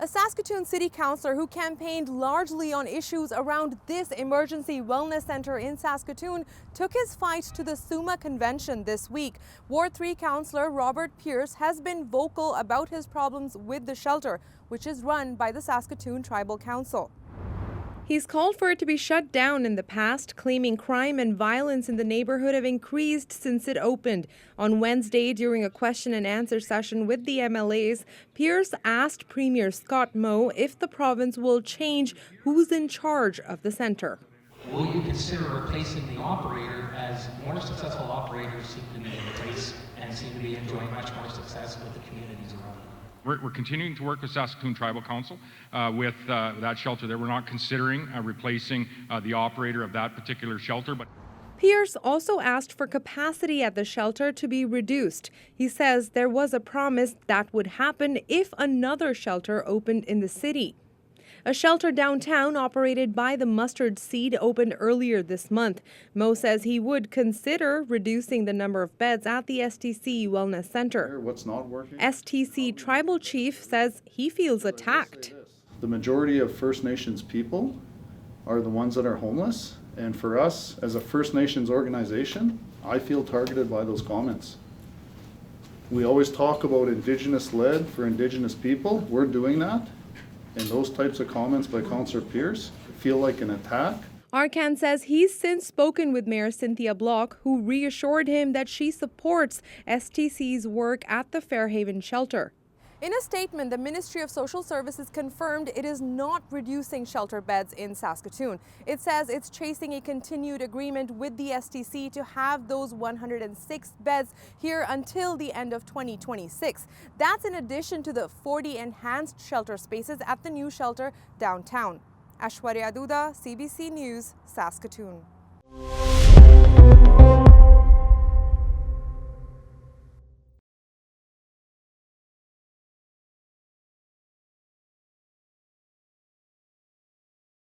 A Saskatoon City Councillor who campaigned largely on issues around this emergency wellness centre in Saskatoon took his fight to the SUMA convention this week. Ward 3 Councillor Robert Pearce has been vocal about his problems with the shelter, which is run by the Saskatoon Tribal Council. He's called for it to be shut down in the past, claiming crime and violence in the neighbourhood have increased since it opened. On Wednesday, during a question and answer session with the MLAs, Pearce asked Premier Scott Moe if the province will change who's in charge of the centre. Will you consider replacing the operator, as more successful operators seem to be in place and seem to be enjoying much more success with the communities around them? We're continuing to work with Saskatoon Tribal Council with that shelter there. We're not considering replacing the operator of that particular shelter. But Pearce also asked for capacity at the shelter to be reduced. He says there was a promise that would happen if another shelter opened in the city. A shelter downtown operated by the Mustard Seed opened earlier this month. Moe says he would consider reducing the number of beds at the STC Wellness Centre. What's not working? STC Tribal Chief says he feels attacked. The majority of First Nations people are the ones that are homeless, and for us as a First Nations organization, I feel targeted by those comments. We always talk about Indigenous-led for Indigenous people. We're doing that. And those types of comments by Councillor Pearce feel like an attack. Arcan says he's since spoken with Mayor Cynthia Block, who reassured him that she supports STC's work at the Fairhaven shelter. In a statement, the Ministry of Social Services confirmed it is not reducing shelter beds in Saskatoon. It says it's chasing a continued agreement with the STC to have those 106 beds here until the end of 2026. That's in addition to the 40 enhanced shelter spaces at the new shelter downtown. Ashwarya Duda, CBC News, Saskatoon.